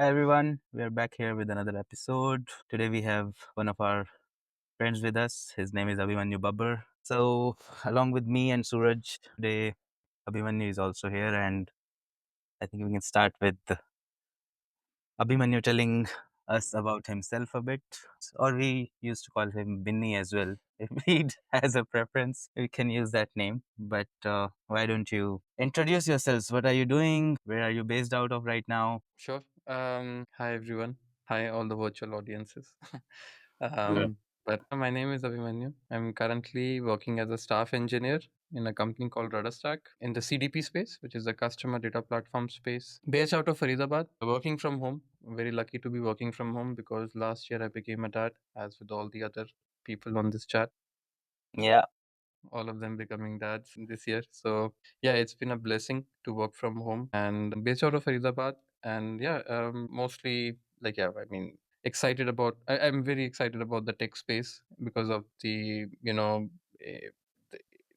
Hi everyone, we are back here with another episode. Today we have one of our friends with us. His name is Abhimanyu Babbar. So, along with me and Suraj, today Abhimanyu is also here, and I think we can start with Abhimanyu telling us about himself a bit, or we used to call him Binny as well. If he has a preference, we can use that name. But why don't you introduce yourselves? What are you doing? Where are you based out of right now? Sure. Hi everyone. Hi all the virtual audiences. Yeah. But my name is Abhimanyu. I'm currently working as a staff engineer in a company called Rudderstack in the CDP space, which is the customer data platform space, based out of Faridabad. Working from home. Very lucky to be working from home because last year I became a dad, as with all the other people on this chat. Yeah. All of them becoming dads this year. So yeah, it's been a blessing to work from home and based out of Faridabad. And yeah, mostly like yeah, I mean, I'm very excited about the tech space because of eh, the,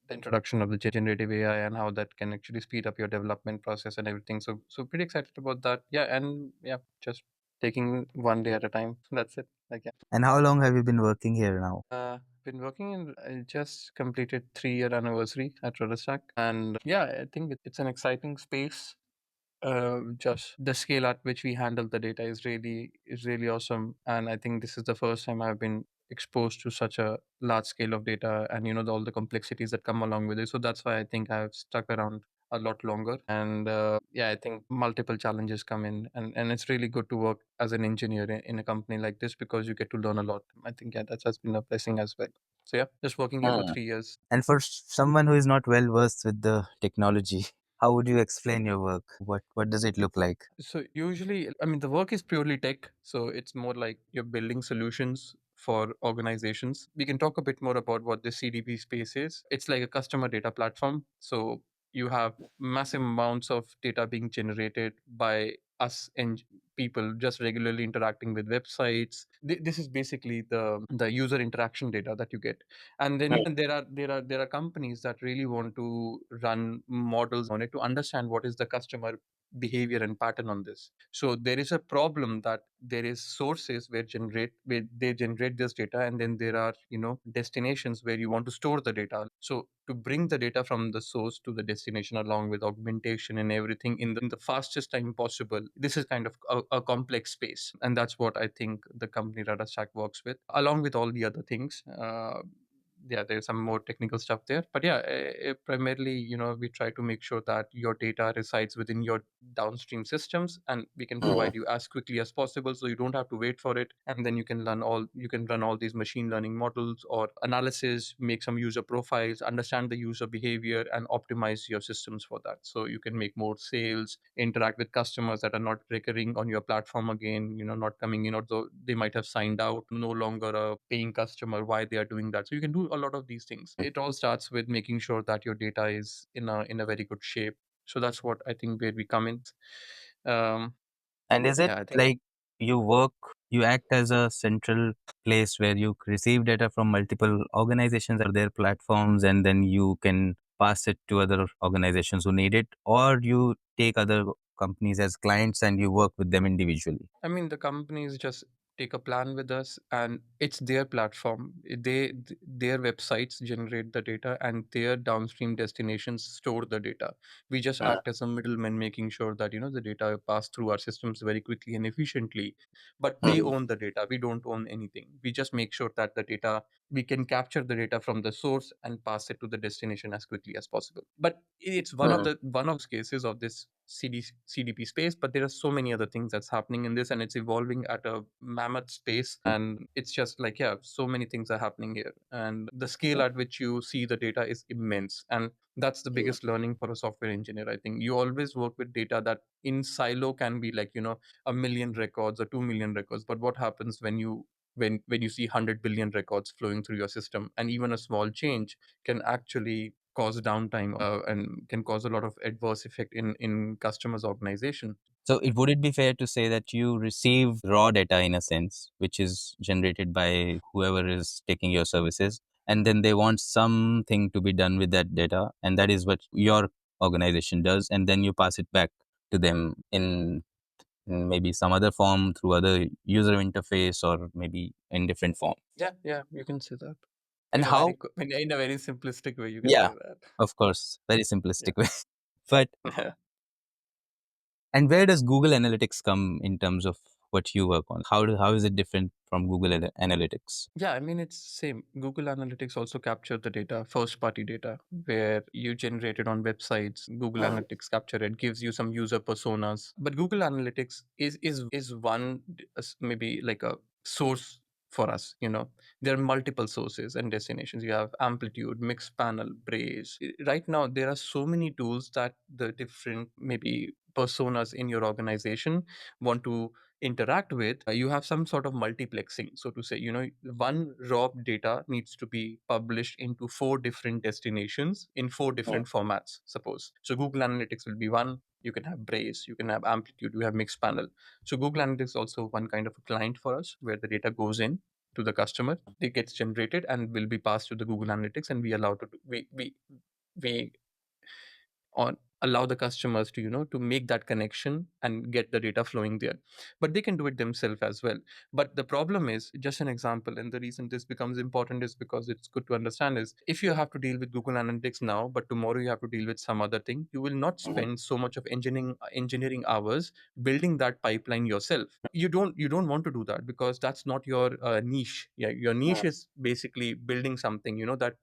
the introduction of the generative AI and how that can actually speed up your development process and everything. So pretty excited about that. Yeah, and yeah, just taking one day at a time. That's it. Like yeah. And how long have you been working here now? Been working in just completed 3 year anniversary at Rudderstack, and yeah, I think it's an exciting space. Just the scale at which we handle the data is really awesome, and I think this is the first time I've been exposed to such a large scale of data, and all the complexities that come along with it. So that's why I think I've stuck around a lot longer. And yeah, I think multiple challenges come in, and it's really good to work as an engineer in a company like this because you get to learn a lot. I think yeah, that has been a blessing as well. So yeah, just working here for Mm. 3 years. And for someone who is not well versed with the technology, how would you explain your work? What does it look like? So usually, I mean, the work is purely tech. So it's more like you're building solutions for organizations. We can talk a bit more about what the CDP space is. It's like a customer data platform. So you have massive amounts of data being generated by us and people just regularly interacting with websites. This is basically the user interaction data that you get. And then there are companies that really want to run models on it to understand what is the customer behavior and pattern on this. So there is a problem that there is sources where they generate this data, and then there are destinations where you want to store the data. So to bring the data from the source to the destination along with augmentation and everything in the fastest time possible, this is kind of a complex space, and that's what I think the company Rudderstack works with along with all the other things. Yeah, there's some more technical stuff there, but yeah, primarily we try to make sure that your data resides within your downstream systems, and we can provide you as quickly as possible so you don't have to wait for it, and then you can run all these machine learning models or analysis, make some user profiles, understand the user behavior, and optimize your systems for that so you can make more sales, interact with customers that are not recurring on your platform again, not coming in, although they might have signed out, no longer a paying customer, why they are doing that. So you can do a lot of these things. It all starts with making sure that your data is in a very good shape. So that's what I think where we come in. um And is it yeah, I think. like you work, you act as a central place where you receive data from multiple organizations or their platforms, and then you can pass it to other organizations who need it, or you take other companies as clients and you work with them individually? I mean, the companies just take a plan with us, and it's their platform. Their websites generate the data, and their downstream destinations store the data. We just act as a middleman, making sure that the data pass through our systems very quickly and efficiently. But they own the data. We don't own anything. We just make sure that the data we can capture the data from the source and pass it to the destination as quickly as possible. But it's one of those cases of this CDP space, but there are so many other things that's happening in this, and it's evolving at a mammoth space. And it's just like, yeah, so many things are happening here, and the scale at which you see the data is immense. And that's the biggest learning for a software engineer. I think you always work with data that in silo can be like, 1 million records or 2 million records. But what happens when you see 100 billion records flowing through your system, and even a small change can actually cause downtime, and can cause a lot of adverse effect in customers organization. So it would it be fair to say that you receive raw data in a sense, which is generated by whoever is taking your services, and then they want something to be done with that data, and that is what your organization does, and then you pass it back to them in maybe some other form through other user interface or maybe in different form. Yeah, yeah, you can say that. And how? In a very simplistic way, you can Yeah, say that. of course, very Yeah. simplistic way. But and where does Google Analytics come in terms of what you work on? How is it different from Google Analytics? Yeah, I mean, it's same. Google Analytics also capture the data, first party data, where you generate it on websites. Google Analytics capture it, gives you some user personas. But Google Analytics is one maybe like a source for us. There are multiple sources and destinations. You have Amplitude, Mixed Panel, Braze. Right now, there are so many tools that the different maybe personas in your organization want to interact with. You have some sort of multiplexing, so to say. One raw data needs to be published into four different destinations in four different formats, suppose. So Google Analytics will be one. You can have Braze, you can have Amplitude, you have Mixed Panel. So Google Analytics is also one kind of a client for us, where the data goes in to the customer, it gets generated and will be passed to the Google Analytics, and we allow to we or allow the customers to to make that connection and get the data flowing there. But they can do it themselves as well. But the problem is, just an example, and the reason this becomes important is because it's good to understand is, if you have to deal with Google Analytics now, but tomorrow you have to deal with some other thing, you will not spend so much of engineering hours building that pipeline yourself. You don't want to do that, because that's not your niche. Yeah, your niche is basically building something that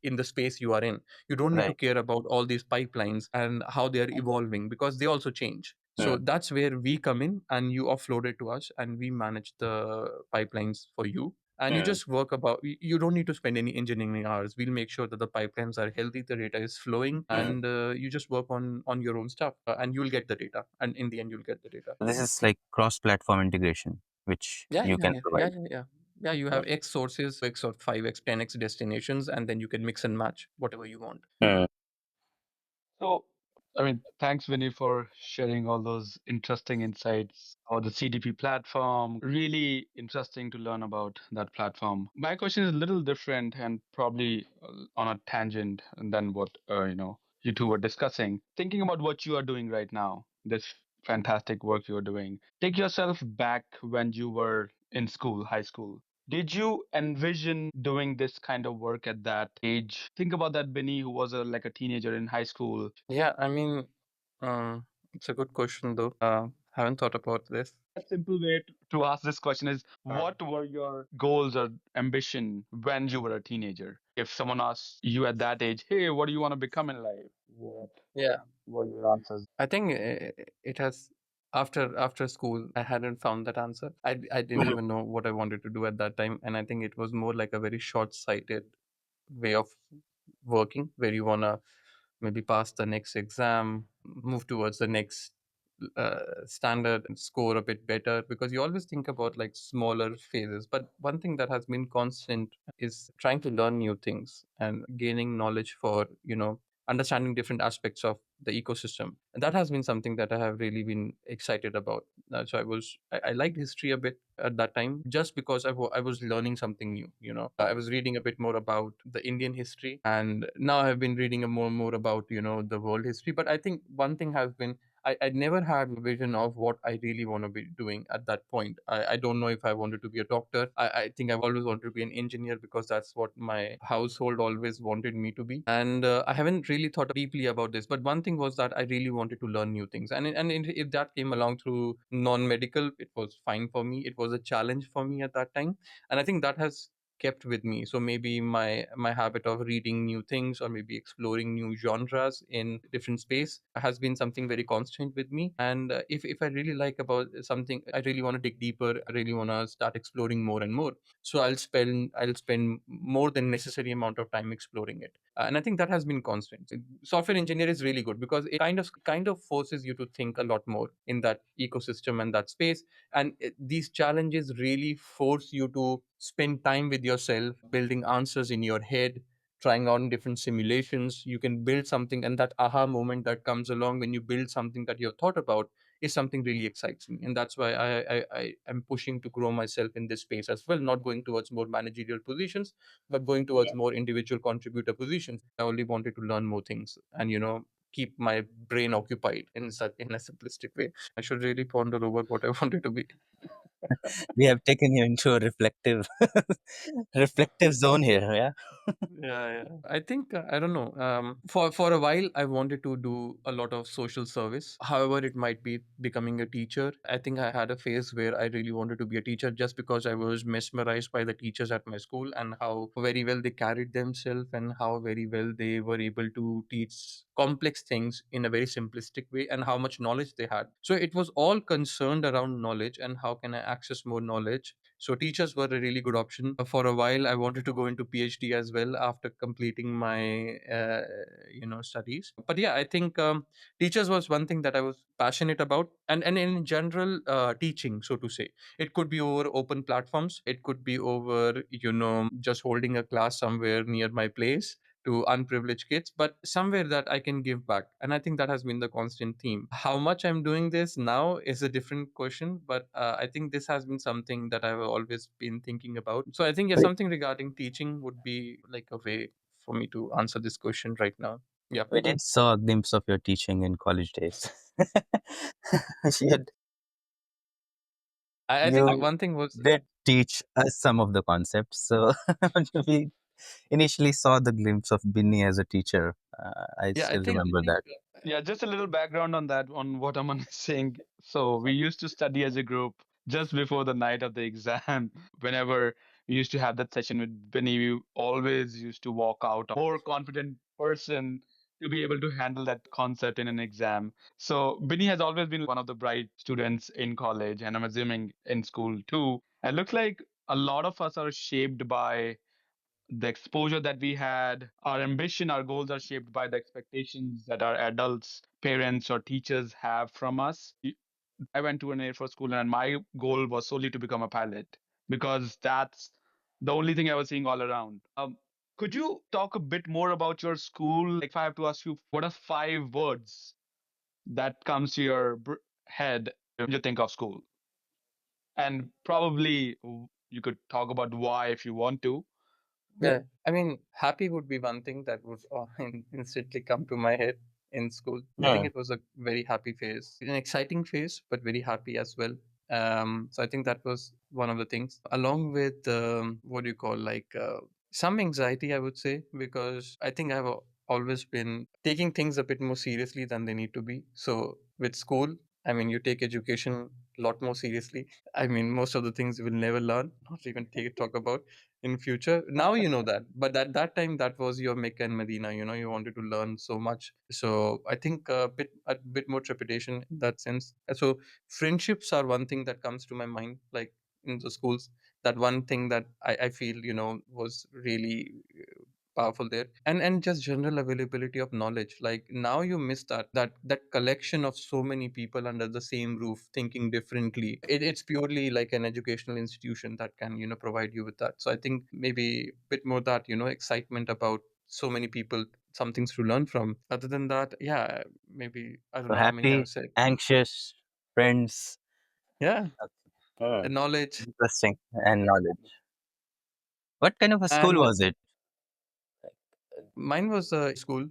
in the space you are in. You don't need to Right. care about all these pipelines and how they are evolving, because they also change. So that's where we come in, and you offload it to us, and we manage the pipelines for you. And you just work about, you don't need to spend any engineering hours. We'll make sure that the pipelines are healthy, the data is flowing, and you just work on your own stuff, and you'll get the data. And in the end, you'll get the data. This is like cross-platform integration, which Yeah, you yeah, can yeah, yeah, provide. yeah, yeah. Yeah, you have X sources, X or 5X, 10X destinations, and then you can mix and match whatever you want. So, I mean, thanks, Vinny, for sharing all those interesting insights on the CDP platform. Really interesting to learn about that platform. My question is a little different and probably on a tangent than what you two were discussing. Thinking about what you are doing right now, this fantastic work you're doing. Take yourself back when you were in school, high school. Did you envision doing this kind of work at that age? Think about that Benny who was like a teenager in high school. Yeah, I mean, it's a good question though. Haven't thought about this. A simple way to ask this question is what were your goals or ambition when you were a teenager? If someone asks you at that age, hey, what do you want to become in life? What Yeah, were your answers? I think it has. After school, I hadn't found that answer. I didn't even know what I wanted to do at that time, and I think it was more like a very short-sighted way of working, where you wanna maybe pass the next exam, move towards the next standard and score a bit better, because you always think about like smaller phases. But one thing that has been constant is trying to learn new things and gaining knowledge for understanding different aspects of the ecosystem, and that has been something that I have really been excited about. I liked history a bit at that time, just because I was learning something new. I was reading a bit more about the Indian history, and now I've been reading a more and more about the world history. But I think one thing has been, I never had a vision of what I really want to be doing at that point. I don't know if I wanted to be a doctor. I think I've always wanted to be an engineer, because that's what my household always wanted me to be. And I haven't really thought deeply about this. But one thing was that I really wanted to learn new things. If that came along through non medical, it was fine for me. It was a challenge for me at that time. And I think that has kept with me. So maybe my habit of reading new things, or maybe exploring new genres in different space, has been something very constant with me. And if I really like about something, I really want to dig deeper, I really want to start exploring more and more. So I'll spend more than necessary amount of time exploring it. And I think that has been constant. Software engineer is really good, because it kind of forces you to think a lot more in that ecosystem and that space. And these challenges really force you to spend time with yourself, building answers in your head, trying on different simulations. You can build something, and that aha moment that comes along when you build something that you've thought about is something really excites me. And that's why I am pushing to grow myself in this space as well, not going towards more managerial positions, but going towards more individual contributor positions. I only wanted to learn more things, and keep my brain occupied in such in a simplistic way. I should really ponder over what I wanted to be. We have taken you into a reflective, reflective zone here. Yeah. Yeah. I think I don't know. For a while, I wanted to do a lot of social service. However, it might be becoming a teacher. I think I had a phase where I really wanted to be a teacher just because I was mesmerized by the teachers at my school and how very well they carried themselves and how very well they were able to teach complex things in a very simplistic way and how much knowledge they had. So it was all concerned around knowledge and how can I access more knowledge. So teachers were a really good option. For a while, I wanted to go into PhD as well after completing my studies. But yeah, I think teachers was one thing that I was passionate about, and in general, teaching, so to say, it could be over open platforms. It could be over just holding a class somewhere near my place to unprivileged kids, but somewhere that I can give back. And I think that has been the constant theme. How much I'm doing this now is a different question, but I think this has been something that I've always been thinking about. So I think, yeah, something regarding teaching would be like a way for me to answer this question right now. Yeah. We did saw a glimpse of your teaching in college days. you, had- I think you one thing was, did teach us some of the concepts. So we initially saw the glimpse of Binny as a teacher. I yeah, I still think, remember that. Yeah, just a little background on that, on what Aman is saying. So we used to study as a group just before the night of the exam. Whenever we used to have that session with Benny, we always used to walk out a more confident person to be able to handle that concept in an exam. So Benny has always been one of the bright students in college, and I'm assuming in school too. And it looks like a lot of us are shaped by the exposure that we had, our ambition, our goals are shaped by the expectations that our adults, parents, or teachers have from us. I went to an Air Force school, and my goal was solely to become a pilot because that's the only thing I was seeing all around. Could you talk a bit more about your school? Like, if I have to ask you, what are 5 words that comes to your head when you think of school? And probably you could talk about why if you want to. yeah, I mean, happy would be one thing that would instantly come to my head in school. I think Hmm. it was a very happy phase, an exciting phase, but very happy as well. So I think that was one of the things, along with what do you call some anxiety, I would say, because I think I've always been taking things a bit more seriously than they need to be. So with school, I mean, you take education a lot more seriously. I mean, most of the things you will never learn, not even talk about in future. Now you know that, but at that time that was your Mecca and Medina. You wanted to learn so much. So I think a bit more trepidation in that sense. So friendships are one thing that comes to my mind, like in the schools. That one thing that I feel was really powerful there, and just general availability of knowledge. Like now you miss that collection of so many people under the same roof thinking differently. It's purely like an educational institution that can provide you with that. So I think maybe a bit more that excitement about so many people, some things to learn from. Other than that, yeah, maybe I don't So know how many I've happy, said. anxious, friends. Yeah, Hmm. and knowledge. Interesting. And knowledge. What kind of a school And was it? mine was a school.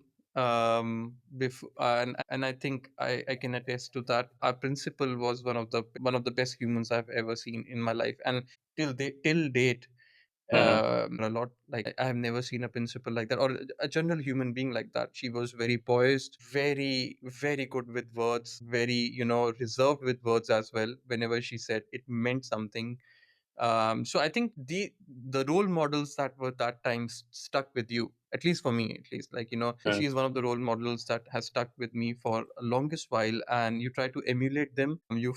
Before, and I think I can attest to that. Our principal was one of the best humans I've ever seen in my life, and till date, Hmm. a lot. Like I have never seen a principal like that, or a general human being like that. She was very poised, very very good with words, very reserved with words as well. Whenever she said, it meant something. So I think the role models that were that time stuck with you, at least for me, at least, like Hmm. she is one of the role models that has stuck with me for a longest while, and you try to emulate them. You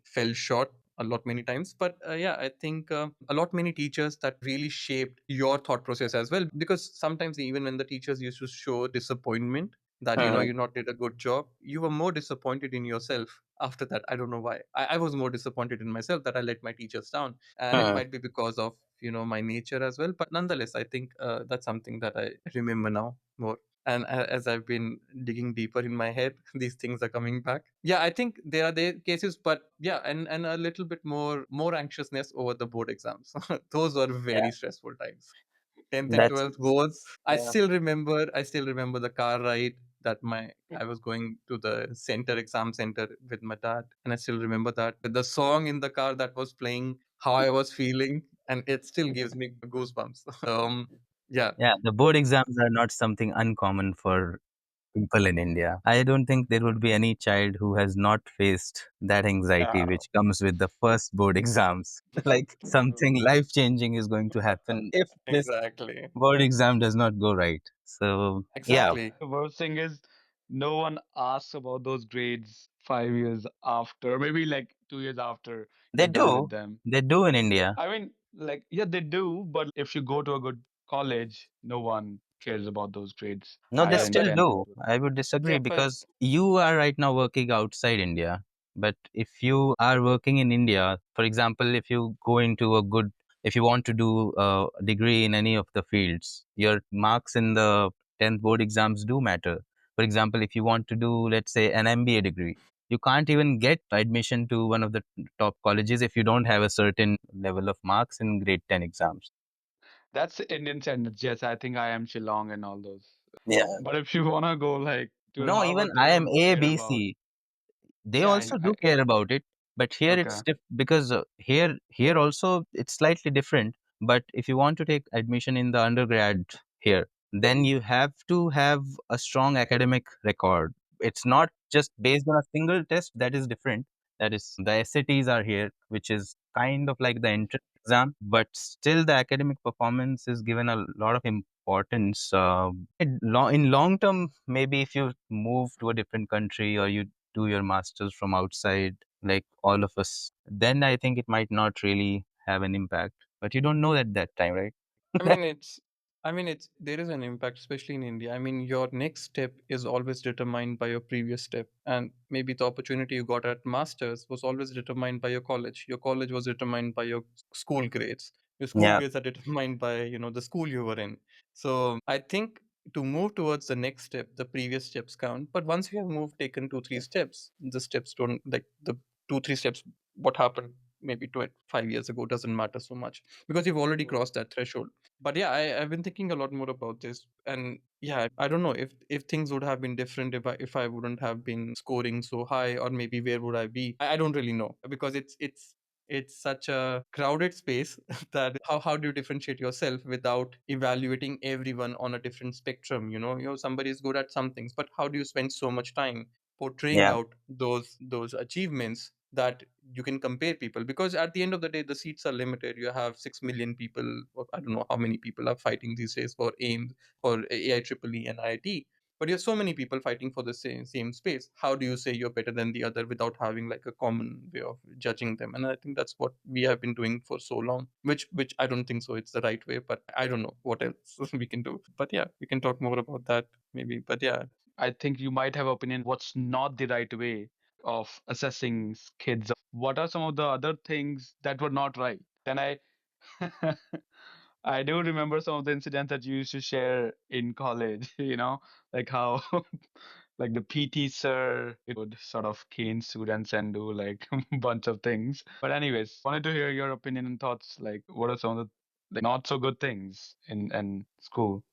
fell short a lot many times, but yeah, I think a lot many teachers that really shaped your thought process as well, because sometimes even when the teachers used to show disappointment that Hmm. you not did a good job, you were more disappointed in yourself after that. I don't know why. I was more disappointed in myself that I let my teachers down, and it Hmm. might be because of my nature as well. But nonetheless, I think that's something that I remember now more. And as I've been digging deeper in my head, these things are coming back. Yeah, I think there are the cases, but yeah, and a little bit more anxiousness over the board exams. Those were Yeah. very stressful times. 10th and That's 12th boards. Yeah. I still remember the car ride that my I was going to the exam center with my dad, and I still remember that the song in the car that was playing, how I was feeling, and it still gives me goosebumps. Yeah, yeah. The board exams are not something uncommon for people in India. I don't think there would be any child who has not faced that anxiety Yeah. which comes with the first board exams. Like something life changing is going to happen if this exactly, board exam does not go right. So, yeah, exactly. The worst thing is no one asks about those grades 5 years after, maybe like 2 years after they you're done do. with them. They do in India. I mean, like, yeah, they do, but if you go to a good college, no one cares about those grades, No, they either Yeah, in still but 10th or do. 12th. I would yeah, disagree but because you are right now working outside India. But if you are working in India, for example, if you go into a good, if you want to do a degree in any of the fields, your marks in the 10th board exams do matter. For example, if you want to do, let's say, an MBA degree, you can't even get admission to one of the top colleges if you don't have a certain level of marks in grade 10 exams. That's the Indian standards. Yes, I think I am Shillong and all those. Yeah. But if you wanna go like to No, even Harvard, they I am don't A, care B, about. C. They Yeah, also do care about it, but here it's okay. because here also it's slightly different. But if you want to take admission in the undergrad here, then you have to have a strong academic record. It's not just based on a single test. That is different. That is the SATs are here, which is kind of like the entrance exam, but still the academic performance is given a lot of importance. In long term, maybe if you move to a different country or you do your masters from outside, like all of us, then I think it might not really have an impact. But you don't know at that time, right? I mean, it's there is an impact, especially in India. I mean, your next step is always determined by your previous step, and maybe the opportunity you got at masters was always determined by your college. Your college was determined by your school grades. Your school Yeah, grades are determined by the school you were in. So I think to move towards the next step, the previous steps count. But once you have moved, taken 2 3 steps, the steps don't like the 2 3 steps. What happened maybe 5 years ago doesn't matter so much because you've already Mm. crossed that threshold. But yeah, I've been thinking a lot more about this, and yeah, I don't know if things would have been different if I wouldn't have been scoring so high, or maybe where would I be. I don't really know because it's such a crowded space that how do you differentiate yourself without evaluating everyone on a different spectrum? Somebody is good at some things, but how do you spend so much time portraying yeah, out those achievements that you can compare people? Because at the end of the day, the seats are limited. You have 6 million people, or I don't know how many people are fighting these days for AIMS, for AIEEE and IIT. But you have so many people fighting for the same space. How do you say you're better than the other without having like a common way of judging them? And I think that's what we have been doing for so long, which I don't think so it's the right way, but I don't know what else we can do. But yeah, we can talk more about that maybe. But yeah, I think you might have opinion what's not the right way of assessing kids. What are some of the other things that were not right? Then I do remember some of the incidents that you used to share in college, like how like the PT sir would sort of cane students and do like a bunch of things. But anyways, wanted to hear your opinion and thoughts. Like, what are some of the not so good things in school?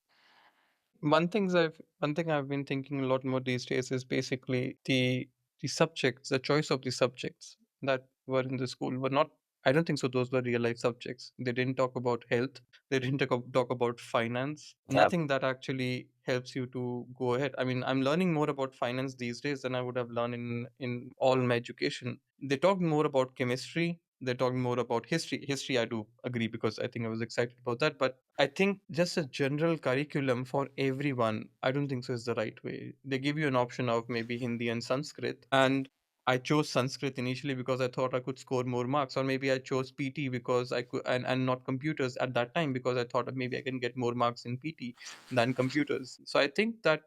one thing I've been thinking a lot more these days is basically the subjects, the choice of the subjects that were in the school were not. I don't think so. Those were real life subjects. They didn't talk about health. They didn't talk about finance. yeah, Nothing that actually helps you to go ahead. I mean, I'm learning more about finance these days than I would have learned in all my education. They talked more about chemistry. They talked more about history. History, I do agree because I think I was excited about that. But I think just a general curriculum for everyone, I don't think so is the right way. They give you an option of maybe Hindi and Sanskrit. And I chose Sanskrit initially because I thought I could score more marks, or maybe I chose PT because I could, and not computers at that time because I thought that maybe I can get more marks in PT than computers. So I think that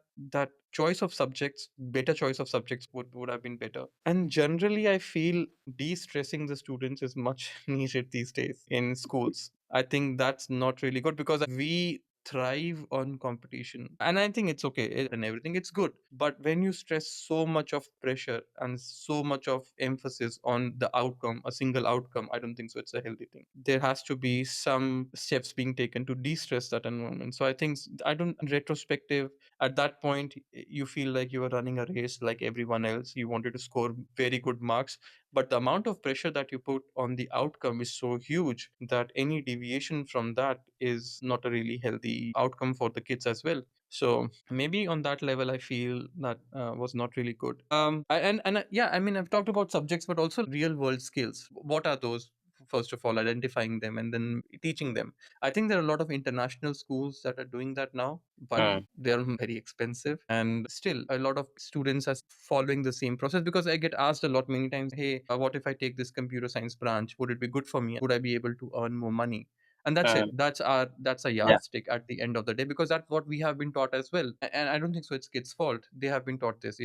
choice of subjects, better choice of subjects would have been better. And generally, I feel de-stressing the students is much needed these days in schools. I think that's not really good because we thrive on competition. And I think it's okay and everything, it's good. But when you stress so much of pressure and so much of emphasis on the outcome, a single outcome, I don't think so it's a healthy thing. There has to be some steps being taken to de-stress that environment. So I think I don't retrospective, at that point you feel like you are running a race like everyone else. You wanted to score very good marks, but the amount of pressure that you put on the outcome is so huge that any deviation from that is not a really healthy outcome for the kids as well. So maybe on that level I feel that was not really good. Yeah, I mean, I've talked about subjects but also real world skills. What are those? First of all, identifying them and then teaching them. I think there are a lot of international schools that are doing that now, but they're very expensive. And still, a lot of students are following the same process, because I get asked a lot many times, hey, what if I take this computer science branch? Would it be good for me? Would I be able to earn more money? And that's it. That's a Yeah. yardstick at the end of the day, because that's what we have been taught as well. And I don't think so it's kids' fault. They have been taught this,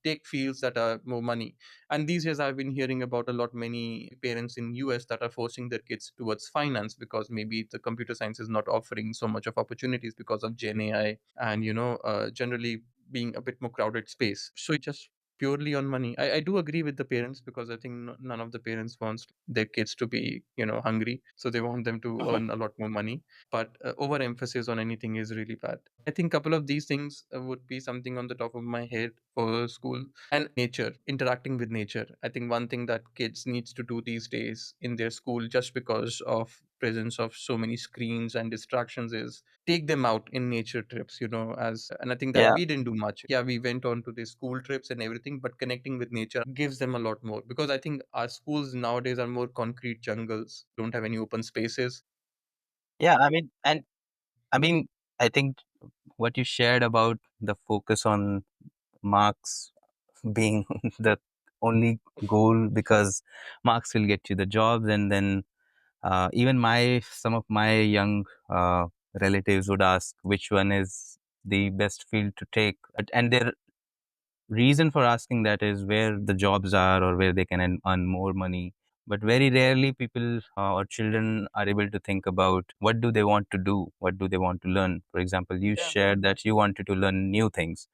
take fields that are more money. And these days I've been hearing about a lot many parents in US that are forcing their kids towards finance, because maybe the computer science is not offering so much of opportunities because of Gen AI, and generally being a bit more crowded space. So just purely on money. I do agree with the parents, because I think none of the parents wants their kids to be hungry, so they want them to earn a lot more money. But overemphasis on anything is really bad. I think couple of these things would be something on the top of my head for school. And nature, interacting with nature, I think one thing that kids needs to do these days in their school, just because of presence of so many screens and distractions, is take them out in nature trips, as and I think that Yeah. we didn't do much. Yeah, we went on to the school trips and everything, but connecting with nature gives them a lot more, because I think our schools nowadays are more concrete jungles, don't have any open spaces. Yeah. I mean, I think what you shared about the focus on marks being the only goal, because marks will get you the jobs, and then even my some of my young relatives would ask which one is the best field to take, and their reason for asking that is where the jobs are or where they can earn more money. But very rarely people or children are able to think about what do they want to do, what do they want to learn. For example, you shared that you wanted to learn new things.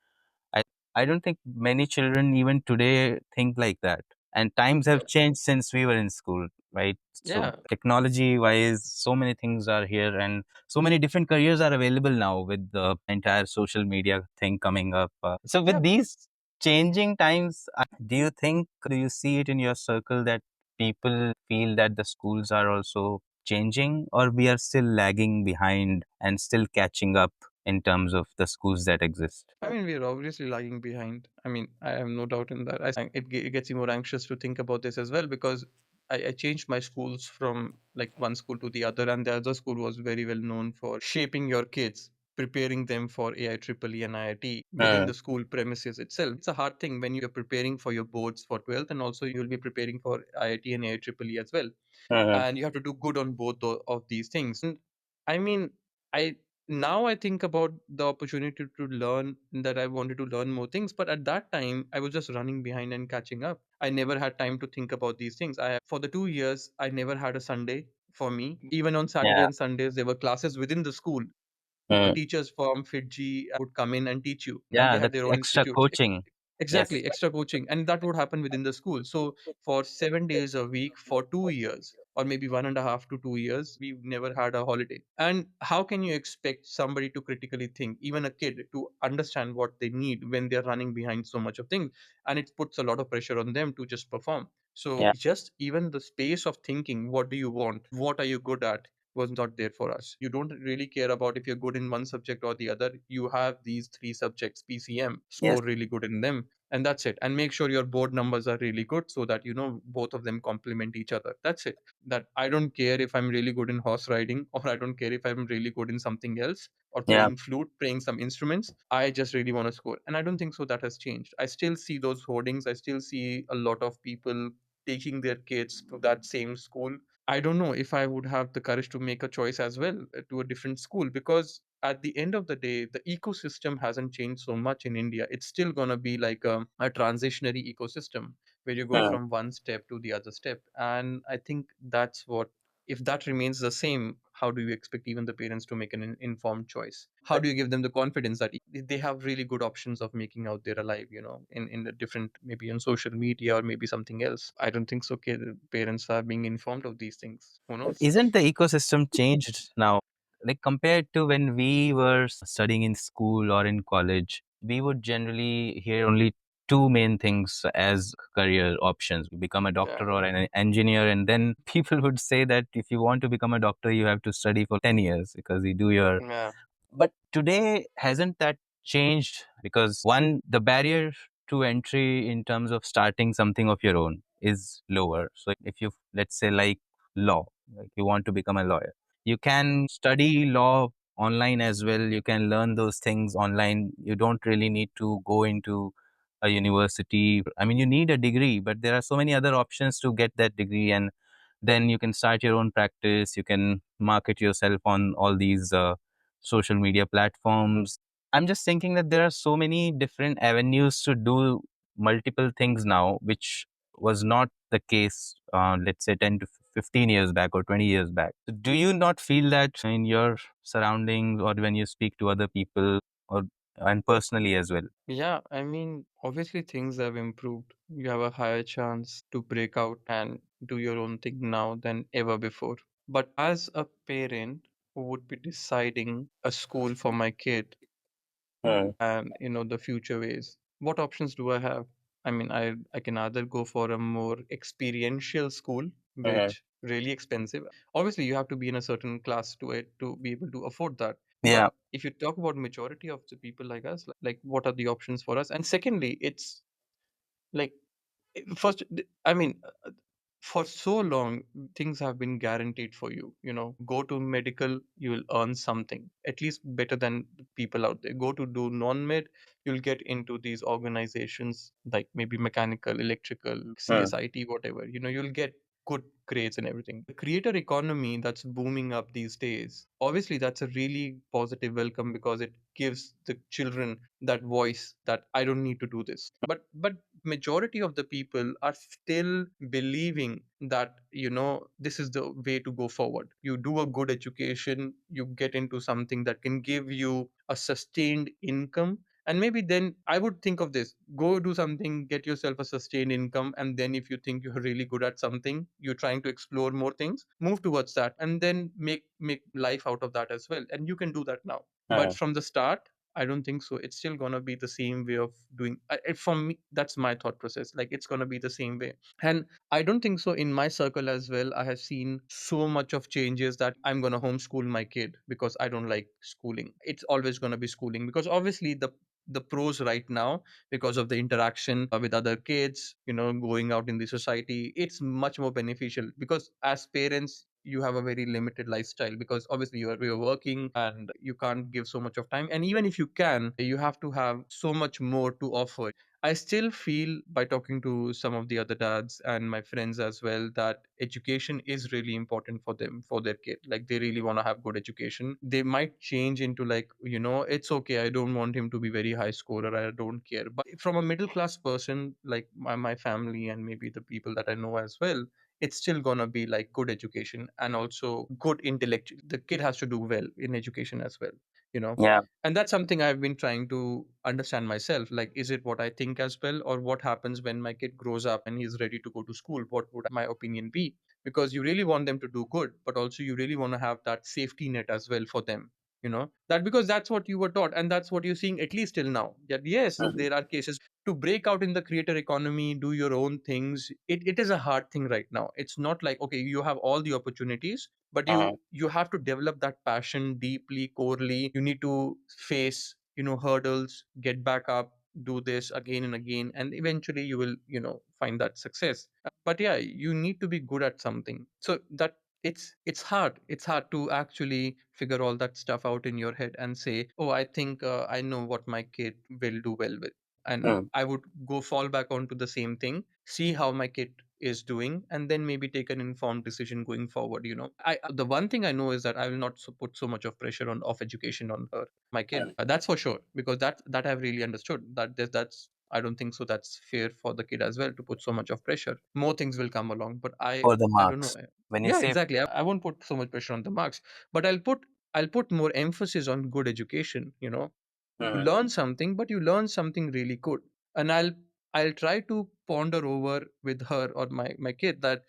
I I don't think many children even today think like that. And times have changed since we were in school, right? So Yeah. technology wise, so many things are here, and so many different careers are available now with the entire social media thing coming up. So Yeah. with these changing times, do you think, do you see it in your circle that people feel that the schools are also changing, or we are still lagging behind and still catching up in terms of the schools that exist? I mean, we're obviously lagging behind. I mean, I have no doubt in that. It gets you more anxious to think about this as well, because I changed my schools from like one school to the other, and the other school was very well known for shaping your kids, preparing them for AI Triple E and IIT within the school premises itself. It's a hard thing when you're preparing for your boards for 12th, and also you'll be preparing for IIT and AI Triple E as well, and you have to do good on both of these things. And I mean, I now I think about the opportunity to learn, that I wanted to learn more things, but at that time I was just running behind and catching up. I never had time to think about these things. I For the 2 years I never had a Sunday for me. Even on Saturday Yeah. and Sundays there were classes within the school. Teachers from Fiji would come in and teach you, and Yeah, they the had their own extra institutes. coaching. Yes. Exactly, extra coaching, and that would happen within the school. So for 7 days a week for 2 years, or maybe 1.5 to 2 years, we've never had a holiday. And how can you expect somebody to critically think, even a kid, to understand what they need when they're running behind so much of things? And it puts a lot of pressure on them to just perform. So Yeah. just even the space of thinking, what do you want? What are you good at? Was not there for us. You don't really care about if you're good in one subject or the other. You have these three subjects, PCM, Yes. score really good in them, and that's it. And make sure your board numbers are really good, so that both of them complement each other. That's it. That I don't care if I'm really good in horse riding, or I don't care if I'm really good in something else, or Yeah. playing flute, playing some instruments. I just really want to score, and I don't think so that has changed. I still see those hoardings. I still see a lot of people taking their kids to that same school. I don't know if I would have the courage to make a choice as well, to a different school, because at the end of the day, the ecosystem hasn't changed so much in India. It's still going to be like a transitionary ecosystem where you go from one step to the other step. And I think that's what, if that remains the same, how do you expect even the parents to make an informed choice? How do you give them the confidence that they have really good options of making out their alive, in the different, maybe on social media or maybe something else? I don't think so. Okay, the parents are being informed of these things. Who knows? Isn't the ecosystem changed now? Like compared to when we were studying in school or in college, we would generally hear only two main things as career options: become a Yeah. doctor or an engineer. And then people would say that if you want to become a doctor, you have to study for 10 years because you do your. Yeah. But today, hasn't that changed? Because one, the barrier to entry in terms of starting something of your own is lower. So if you, let's say, like law, like you want to become a lawyer, you can study law online as well. You can learn those things online. You don't really need to go into a university. I mean, you need a degree, but there are so many other options to get that degree. And then you can start your own practice. You can market yourself on all these social media platforms. I'm just thinking that there are so many different avenues to do multiple things now, which was not the case, let's say 10 to 15 years back or 20 years back. So do you not feel that in your surroundings or when you speak to other people or and personally as well? Yeah, I mean, obviously things have improved. You have a higher chance to break out and do your own thing now than ever before. But as a parent who would be deciding a school for my kid and the future ways, what options do I have? I mean, I can either go for a more experiential school, which really expensive. Obviously, you have to be in a certain class to it to be able to afford that. Yeah. But if you talk about majority of the people like us, like what are the options for us? And secondly, it's like first, I mean, for so long things have been guaranteed for you. Go to medical, you will earn something at least better than the people out there. Go to do non-med, you'll get into these organizations like maybe mechanical, electrical, CSIT, whatever. You'll get good grades and everything. The creator economy that's booming up these days, obviously that's a really positive welcome because it gives the children that voice that I don't need to do this. But majority of the people are still believing that this is the way to go forward. You do a good education, you get into something that can give you a sustained income, and maybe then I would think of this: go do something, get yourself a sustained income, and then if you think you're really good at something, you're trying to explore more things, move towards that, and then make life out of that as well. And you can do that now. But from the start, I don't think so. It's still gonna be the same way of doing. For me, that's my thought process. Like it's gonna be the same way, and I don't think so. In my circle as well, I have seen so much of changes that I'm gonna homeschool my kid because I don't like schooling. It's always gonna be schooling because obviously the pros right now, because of the interaction with other kids, going out in the society, it's much more beneficial because as parents you have a very limited lifestyle because obviously you're working and you can't give so much of time, and even if you can, you have to have so much more to offer. I still feel, by talking to some of the other dads and my friends as well, that education is really important for them, for their kid. Like they really want to have good education. They might change into like, it's okay, I don't want him to be very high scorer, I don't care. But from a middle class person, like my family and maybe the people that I know as well, it's still gonna be like good education and also good intellectual. The kid has to do well in education as well, you know. Yeah. And that's something I've been trying to understand myself. Like, is it what I think as well, or what happens when my kid grows up and he's ready to go to school? What would my opinion be? Because you really want them to do good, but also you really want to have that safety net as well for them. That because that's what you were taught, and that's what you're seeing at least till now. That yes, there are cases to break out in the creator economy, do your own things. It is a hard thing right now. It's not like, okay, you have all the opportunities, but you have to develop that passion deeply, corely. You need to face hurdles, get back up, do this again and again, and eventually you will find that success. But yeah, you need to be good at something, so that it's hard to actually figure all that stuff out in your head and say, oh, I think I know what my kid will do well with, and I would go fall back onto the same thing, see how my kid is doing, and then maybe take an informed decision going forward. I The one thing I know is that I will not put so much of pressure on of education on her, my kid. That's for sure, because that I've really understood that that's I don't think so that's fair for the kid as well to put so much of pressure. More things will come along, but For the I don't know. marks. When you Yeah, say exactly. I won't put so much pressure on the marks, but I'll put more emphasis on good education. You Mhm. learn something, but you learn something really good. And I'll try to ponder over with her or my kid that,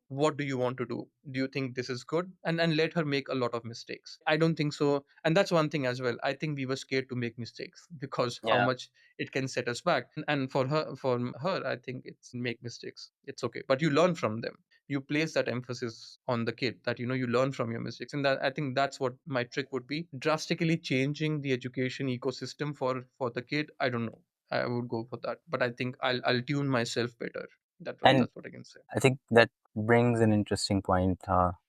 what do you want to do? Do you think this is good? And let her make a lot of mistakes. I don't think so. And that's one thing as well. I think we were scared to make mistakes because how yeah. much it can set us back. And for her, I think it's make mistakes. It's okay. But you learn from them. You place that emphasis on the kid that you learn from your mistakes. And that I think that's what my trick would be. Drastically changing the education ecosystem for the kid. I don't know. I would go for that. But I think I'll tune myself better. And That's what I can say. I think that brings an interesting point.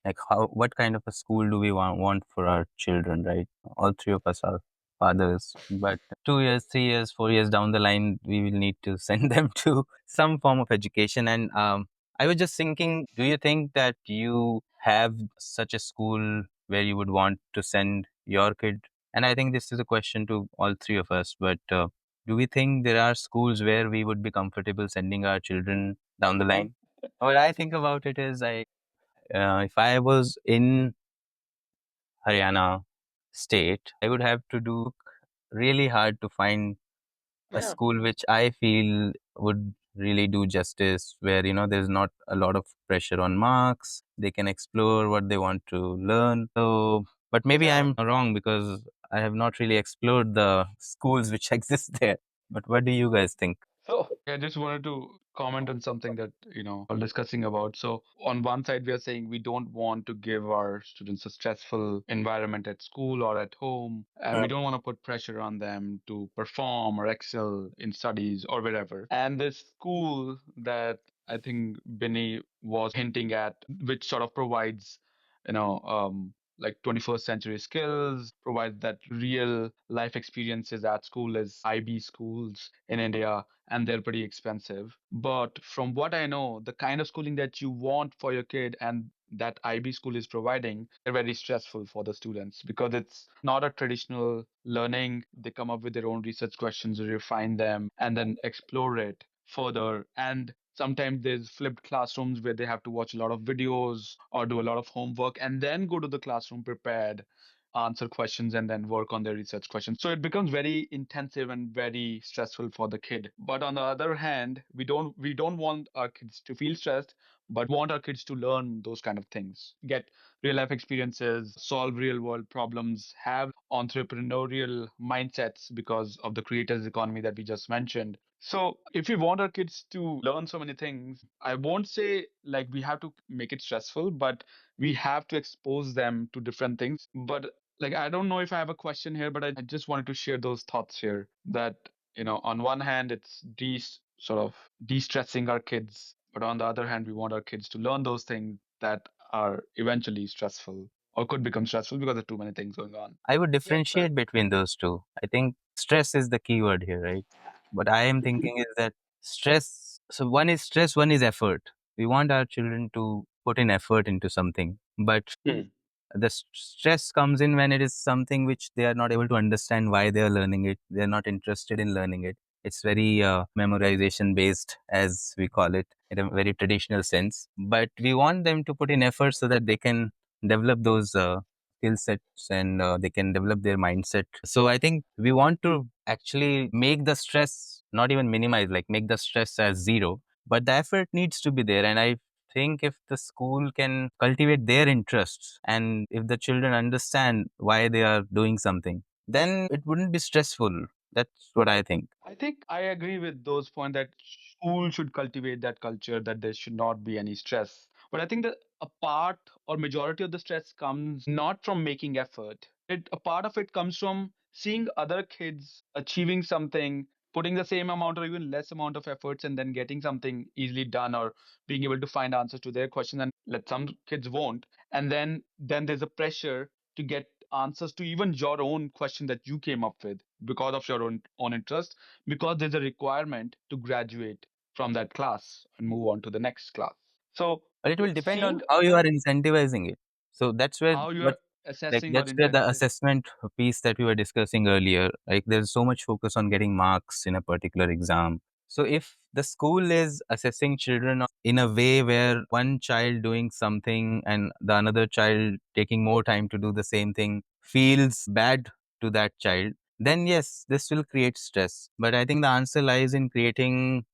Like what kind of a school do we want for our children, right? All three of us are fathers, but 2 years, 3 years, 4 years down the line, we will need to send them to some form of education. And I was just thinking, do you think that you have such a school where you would want to send your kid? And I think this is a question to all three of us, but do we think there are schools where we would be comfortable sending our children down the line? What I think about it is, if I was in Haryana state, I would have to do really hard to find a school which I feel would really do justice, where there's not a lot of pressure on marks. They can explore what they want to learn. So, but maybe I'm wrong because I have not really explored the schools which exist there. But what do you guys think? So I just wanted to comment on something that, are discussing about. So on one side, we are saying we don't want to give our students a stressful environment at school or at home, and we don't want to put pressure on them to perform or excel in studies or wherever. And this school that I think Benny was hinting at, which sort of provides, like 21st century skills, provides that real life experiences at school is IB schools in India, and they're pretty expensive. But from what I know, the kind of schooling that you want for your kid and that IB school is providing, they're very stressful for the students because it's not a traditional learning. They come up with their own research questions, refine them, and then explore it further. And sometimes there's flipped classrooms where they have to watch a lot of videos or do a lot of homework and then go to the classroom prepared, answer questions and then work on their research questions. So it becomes very intensive and very stressful for the kid. But on the other hand, we don't want our kids to feel stressed, but want our kids to learn those kind of things, get real life experiences, solve real world problems, have entrepreneurial mindsets because of the creators economy that we just mentioned. So if we want our kids to learn so many things, I won't say like we have to make it stressful, but we have to expose them to different things. But like I don't know if I have a question here, but I just wanted to share those thoughts here that, on one hand it's sort of de-stressing our kids, but on the other hand we want our kids to learn those things that are eventually stressful or could become stressful because there's too many things going on. I would differentiate between those two. I think stress is the key word here, right? What I am thinking is that stress, so one is stress, one is effort. We want our children to put in effort into something, but Hmm. the stress comes in when it is something which they are not able to understand why they are learning it. They are not interested in learning it. It's very memorization based, as we call it, in a very traditional sense. But we want them to put in effort so that they can develop those skill sets and they can develop their mindset. So I think we want to actually make the stress not even minimize, like make the stress as zero, but the effort needs to be there. And I think if the school can cultivate their interests and if the children understand why they are doing something, then it wouldn't be stressful. That's what I think. I think I agree with those points that school should cultivate that culture that there should not be any stress. But I think that a part or majority of the stress comes not from making effort. A part of it comes from seeing other kids achieving something, putting the same amount or even less amount of efforts and then getting something easily done or being able to find answers to their questions and let some kids won't. And then there's a pressure to get answers to even your own question that you came up with because of your own interest, because there's a requirement to graduate from that class and move on to the next class. So But it will depend seeing on how you are incentivizing it. So that's where how you what are Like assessing or that's where the intensive. assessment piece that we were discussing earlier, like there's so much focus on getting marks in a particular exam. So if the school is assessing children in a way where one child doing something and the another child taking more time to do the same thing feels bad to that child, then yes, this will create stress. But I think the answer lies in creating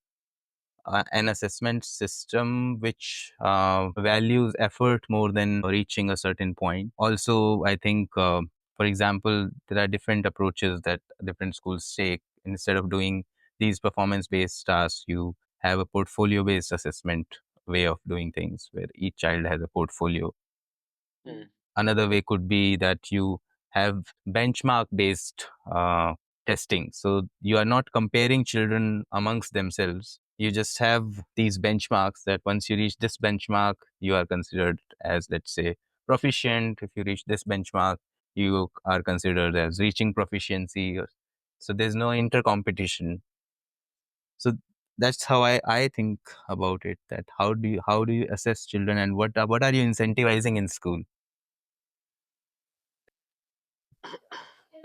an assessment system which values effort more than reaching a certain point. Also, I think, for example, there are different approaches that different schools take. Instead of doing these performance based tasks, you have a portfolio based assessment way of doing things where each child has a portfolio. Mm. Another way could be that you have benchmark based testing. So you are not comparing children amongst themselves. You just have these benchmarks that once you reach this benchmark, you are considered as, let's say, proficient. If you reach this benchmark, you are considered as reaching proficiency. So there's no inter competition. So that's how I think about it. That how do you assess children, and what are you incentivizing in school?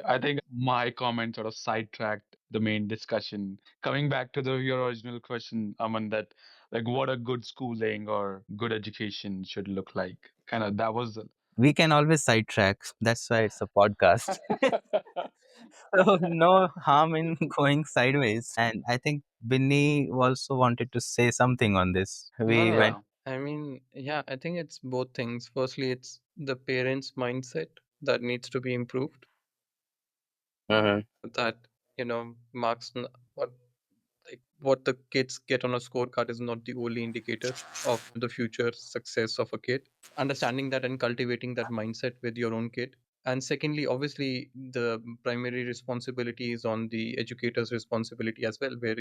I think my comment sort of sidetracked the main discussion. Coming back to your original question, Aman, that like what a good schooling or good education should look like. Kind of that was. We can always sidetrack. That's why it's a podcast. So no harm in going sideways. And I think Binny also wanted to say something on this. We went. Yeah. I mean, yeah, I think it's both things. Firstly, it's the parents' mindset that needs to be improved. Mhm. That, marks, what what the kids get on a scorecard is not the only indicator of the future success of a kid. Understanding that and cultivating that mindset with your own kid. And secondly, obviously, the primary responsibility is on the educator's responsibility as well, where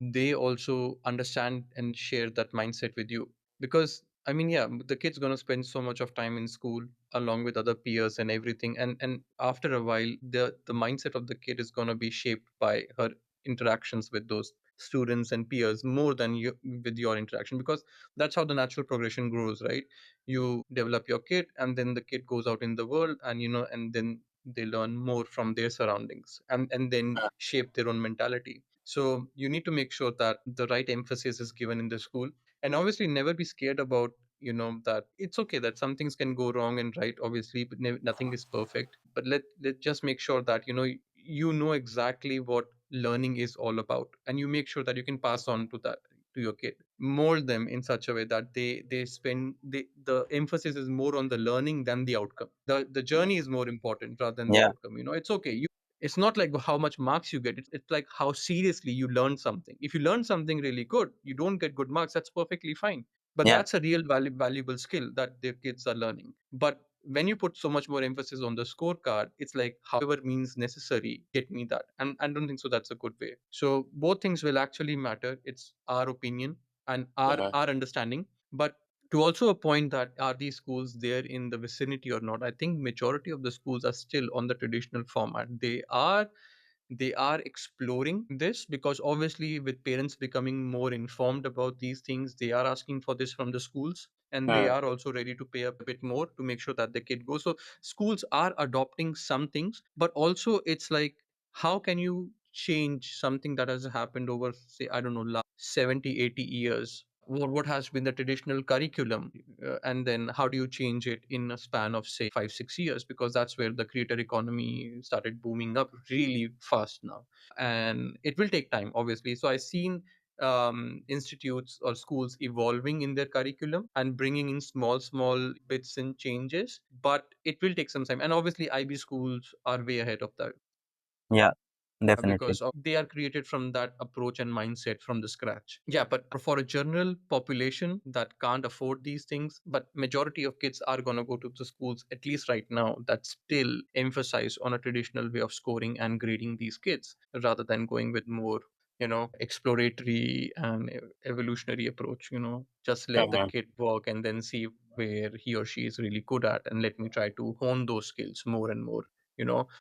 they also understand and share that mindset with you. Because I mean, yeah, the kid's gonna spend so much of time in school along with other peers and everything, and after a while, the mindset of the kid is gonna be shaped by her interactions with those students and peers more than you with your interaction, because that's how the natural progression grows, right? You develop your kid, and then the kid goes out in the world, and and then they learn more from their surroundings, and then shape their own mentality. So you need to make sure that the right emphasis is given in the school, and obviously never be scared about that it's okay that some things can go wrong and right, obviously, but nothing is perfect. But let just make sure that you know exactly what learning is all about, and you make sure that you can pass on to that to your kid, mold them in such a way that the emphasis is more on the learning than the outcome. The journey is more important rather than the Yeah. outcome. It's okay. It's not like how much marks you get. It's like how seriously you learn something. If you learn something really good, you don't get good marks, that's perfectly fine. But Yeah. that's a real valuable skill that their kids are learning. But when you put so much more emphasis on the scorecard, it's like however means necessary, get me that. And I don't think so that's a good way. So both things will actually matter. It's our opinion and Mhm. our understanding. But to also a point that are these schools there in the vicinity or not, I think majority of the schools are still on the traditional format. They are exploring this, because obviously with parents becoming more informed about these things, they are asking for this from the schools, and they Mm. are also ready to pay a bit more to make sure that the kid goes. So schools are adopting some things, but also it's like, how can you change something that has happened over, say, I don't know, last 70, 80 years? What has been the traditional curriculum, and then how do you change it in a span of, say, 5 6 years, because that's where the creator economy started booming up really fast now. And it will take time, obviously. So I've seen institutes or schools evolving in their curriculum and bringing in small bits and changes, but it will take some time. And obviously IB schools are way ahead of that, Yeah. Definitely. because they are created from that approach and mindset from the scratch. Yeah, but for a general population that can't afford these things, but majority of kids are going to go to the schools, at least right now, that still emphasize on a traditional way of scoring and grading these kids, rather than going with more exploratory and evolutionary approach. Just let the Mhm. kid work and then see where he or she is really good at, and let me try to hone those skills more and more.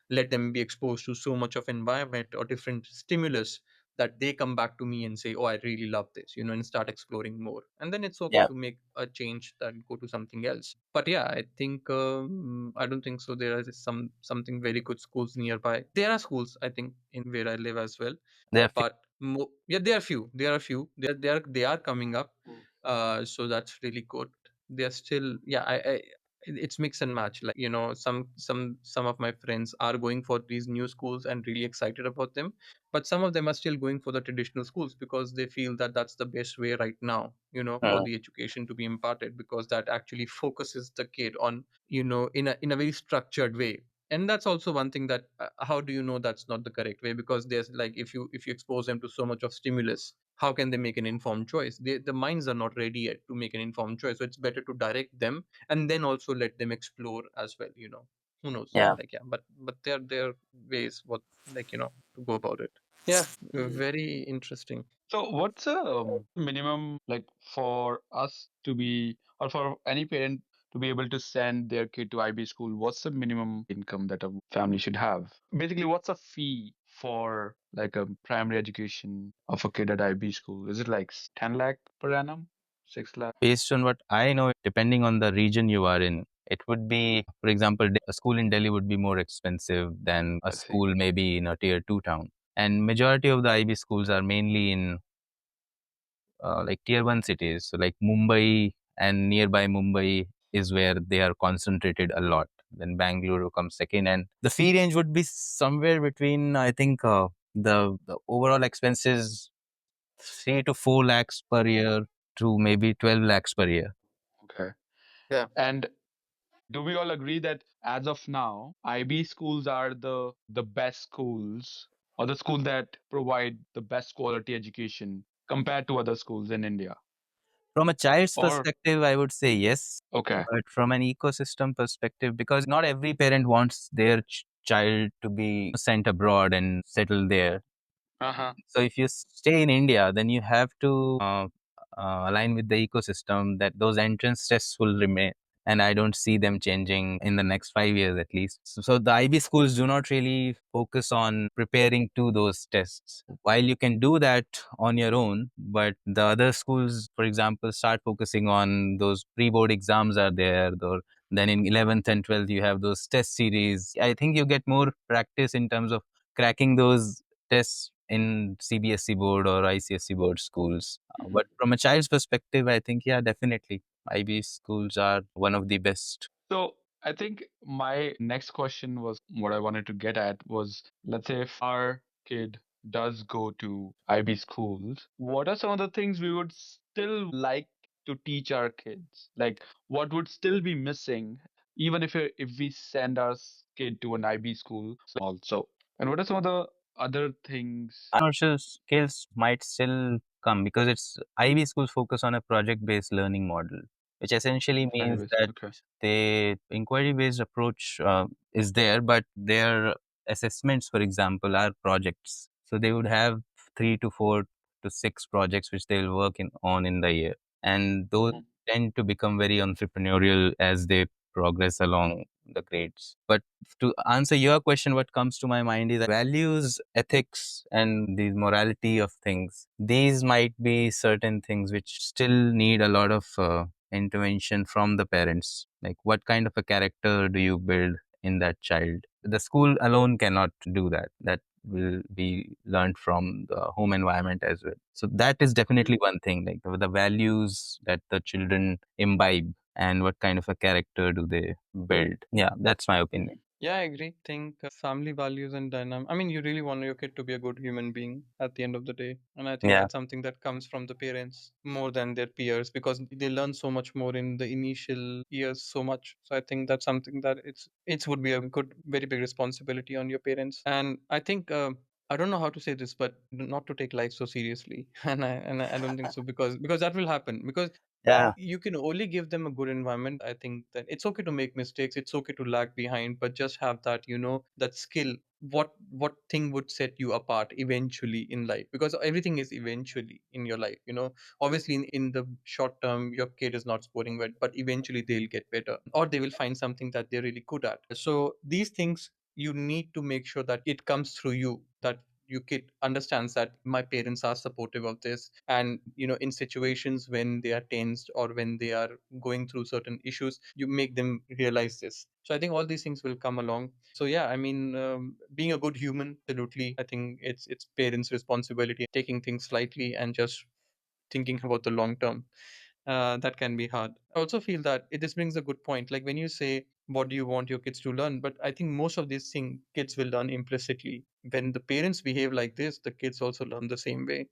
Let them be exposed to so much of environment or different stimulus that they come back to me and say, oh, I really love this, and start exploring more, and then it's okay Yeah. to make a change, that go to something else. But yeah, I think I don't think so there is something very good schools nearby. There are schools, I think, in where I live as well, There are but yeah, there are few, they are coming up. So that's really good. They're still, yeah, it's mix and match. Like, some of my friends are going for these new schools and really excited about them, but some of them are still going for the traditional schools because they feel that that's the best way right now, for few. the education to be imparted, because that actually focuses the kid on, in a very structured way. And that's also one thing, that how do you know that's not the correct way? Because there's like, if you expose them to so much of stimulus, how can they make an informed choice? The minds are not ready yet to make an informed choice, so it's better to direct them and then also let them explore as well. Who knows, Yeah. like, yeah, but there are ways, what, like, to go about it. Yeah, very interesting. So what's a minimum, like, for us to be, or for any parent to be able to send their kid to IB school? What's the minimum income that a family should have? Basically, what's a fee for like a primary education of a kid at IB school? Is it like 10 lakh per annum? 6 lakh? Based on what I know, depending on the region you are in, it would be, for example, a school in Delhi would be more expensive than a I see. school maybe in a tier two town. And majority of the IB schools are mainly in like tier one cities. So like Mumbai and nearby Mumbai is where they are concentrated a lot. Then Bangalore comes second, and the fee range would be somewhere between, I think, the overall expenses 3 to 4 lakhs per year to maybe 12 lakhs per year. Okay. Yeah. And do we all agree that as of now, IB schools are the best schools, or the schools that provide the best quality education compared to other schools in India? From a child's Or perspective, I would say yes. okay. But from an ecosystem perspective, because not every parent wants their child to be sent abroad and settle there. Uh-huh. So if you stay in India, then you have to align with the ecosystem that those entrance tests will remain. And I don't see them changing in the next 5 years at least. So the IB schools do not really focus on preparing to those tests. While you can do that on your own, but the other schools, for example, start focusing on those pre-board exams are there. Then in 11th and 12th, you have those test series. I think you get more practice in terms of cracking those tests in CBSE board or ICSE board schools. Mhm. But from a child's perspective, I think, yeah, definitely. IB schools are one of the best. So I think my next question was what I wanted to get at was, let's say if our kid does go to IB schools, what are some of the things we would still like to teach our kids? Like what would still be missing even if we send our kid to an IB school also? And what are some of the other things? Entrepreneurial skills might still come because it's IB schools focus on a project-based learning model, which essentially means Anyways, that okay. the inquiry-based approach is there, but their assessments, for example, are projects. So they would have 3 to 4 to 6 projects which they'll work on in the year, and those Mhm. tend to become very entrepreneurial as they progress along the grades. But to answer your question, what comes to my mind is values, ethics, and the morality of things. These might be certain things which still need a lot of intervention from the parents. Like, what kind of a character do you build in that child? The school alone cannot do that. That will be learned from the home environment as well. So that is definitely one thing, like the values that the children imbibe and what kind of a character do they build. Yeah, that's my opinion. Mhm. Yeah, I agree. Think family values and dynamic. I mean, you really want your kid to be a good human being at the end of the day. And I think Yeah. that's something that comes from the parents more than their peers, because they learn so much more in the initial years, so much. So I think that's something that it's would be a good, very big responsibility on your parents. And I think I don't know how to say this, but not to take life so seriously. And I don't think so, because that will happen, because Yeah. you can only give them a good environment. I think that it's okay to make mistakes, it's okay to lag behind, but just have that, that skill. What thing would set you apart eventually in life? Because everything is eventually in your life. Obviously, in the short term, your kid is not scoring well, but eventually they'll get better, or they will find something that they're really good at. So these things, you need to make sure that it comes through you, that your kid understands that my parents are supportive of this, and in situations when they are tensed or when they are going through certain issues, you make them realize this. So I think all these things will come along. So yeah, I mean, being a good human, absolutely, I think it's parents responsibility, taking things slightly and just thinking about the long term. That can be hard. I also feel that this brings a good point. Like when you say, what do you want your kids to learn? But I think most of these things kids will learn implicitly. When the parents behave like this, the kids also learn the same way.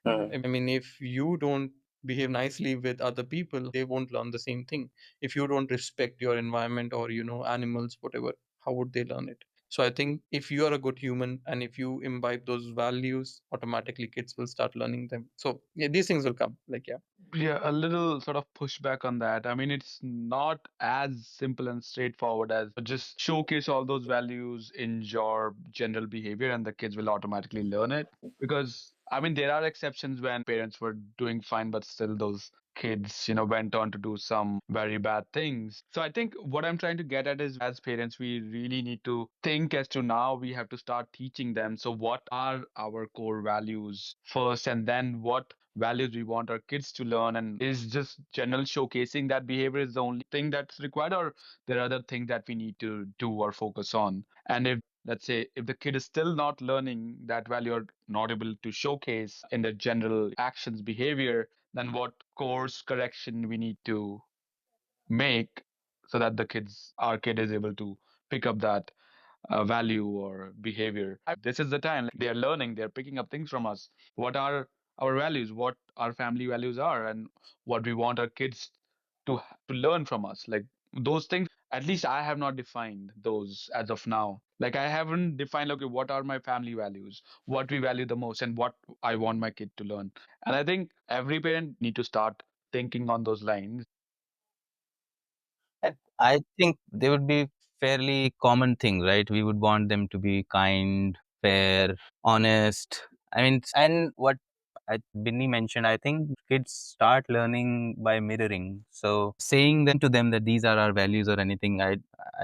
I mean, if you don't behave nicely with other people, they won't learn the same thing. If you don't respect your environment or, animals, whatever, how would they learn it? So I think if you are a good human and if you imbibe those values, automatically kids will start learning them. So yeah, these things will come. Like, yeah. Yeah, a little sort of pushback on that. I mean, it's not as simple and straightforward as just showcase all those values in your general behavior and the kids will automatically learn it. Because, I mean, there are exceptions when parents were doing fine, but still those kids, went on to do some very bad things. So I think what I'm trying to get at is as parents, we really need to think as to now we have to start teaching them. So, what are our core values first, and then what values we want our kids to learn, and is just general showcasing that behavior is the only thing that's required, or there are other things that we need to do or focus on. And if, let's say, if the kid is still not learning that value or not able to showcase in their general actions behavior, then what course correction we need to make so that our kid is able to pick up that value or behavior. This is the time they are learning, they're picking up things from us. What are our values, what our family values are, and what we want our kids to learn from us. Like those things, at least I have not defined those as of now. Like I haven't defined, okay, what are my family values, what we value the most, and what I want my kid to learn. And I think every parent need to start thinking on those lines. And I think they would be fairly common things, right? We would want them to be kind, fair, honest. I mean, and what Binny mentioned, I think kids start learning by mirroring. So saying them to them that these are our values or anything, I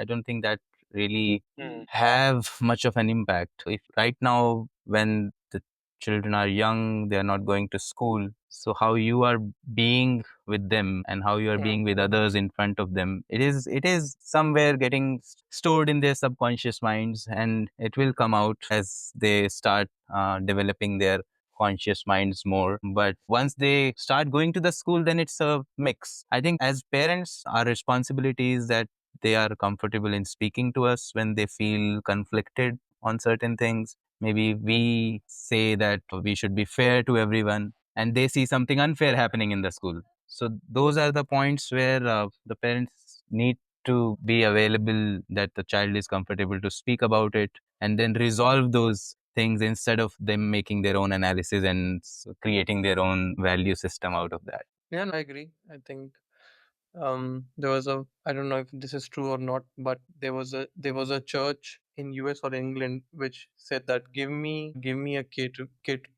don't think that really have much of an impact. If right now when the children are young, they are not going to school. So how you are being with them and how you are being with others in front of them, it is somewhere getting stored in their subconscious minds, and it will come out as they start developing their conscious minds more. But once they start going to the school, then it's a mix. I think as parents, our responsibility is that they are comfortable in speaking to us when they feel conflicted on certain things. Maybe we say that we should be fair to everyone, and they see something unfair happening in the school. So those are the points where the parents need to be available, that the child is comfortable to speak about it, and then resolve those things instead of them making their own analysis and creating their own value system out of that. Yeah, no, I agree. I think there was a, I don't know if this is true or not, but there was a church in US or England which said that give me a kid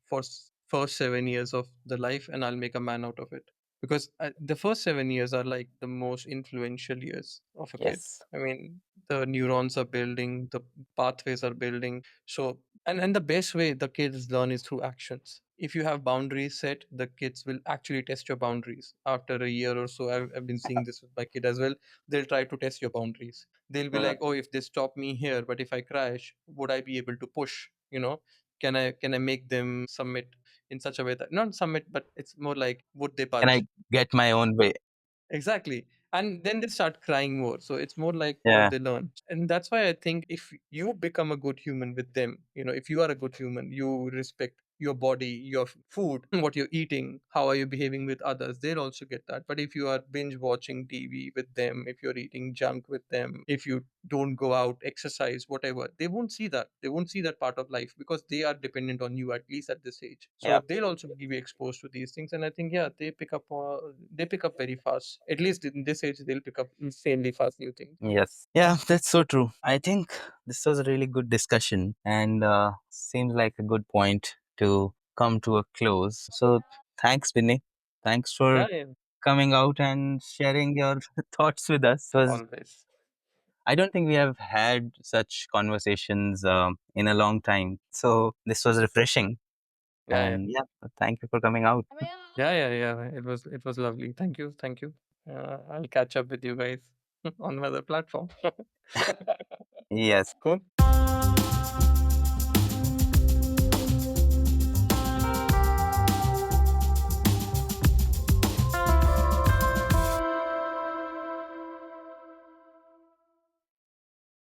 for first 7 years of the life and I'll make a man out of it. Because the first 7 years are like the most influential years of a kid. Yes. I mean, the neurons are building, the pathways are building. So, and the best way the kids learn is through actions. If you have boundaries set, the kids will actually test your boundaries. After a year or so, I've been seeing this with my kid as well. They'll try to test your boundaries. They'll be like, oh, if they stop me here, but if I crash, would I be able to push? Can I make them submit in such a way that not submit, but it's more like would they Can I budge? get my own way? Exactly. And then they start crying more. So it's more like what Yeah. they learn. And that's why I think if you become a good human with them, if you are a good human, you respect your body, your food, what you're eating, how are you behaving with others, they'll also get that. But if you are binge watching TV with them, if you're eating junk with them, if you don't go out, exercise, whatever, they won't see that. They won't see that part of life because they are dependent on you, at least at this age. So Yeah. they'll also be exposed to these things. And I think, yeah, they pick up very fast. At least in this age, they'll pick up insanely fast new things. Yes. Yeah, that's so true. I think this was a really good discussion, and seems like a good point to come to a close. So thanks, Vinny. Thanks for Yeah, yeah, coming out and sharing your thoughts with us. It was always. I don't think we have had such conversations in a long time. So this was refreshing. Yeah, yeah, And yeah, thank you for coming out. yeah. It was lovely. Thank you, thank you. I'll catch up with you guys on another platform. Yes. Cool.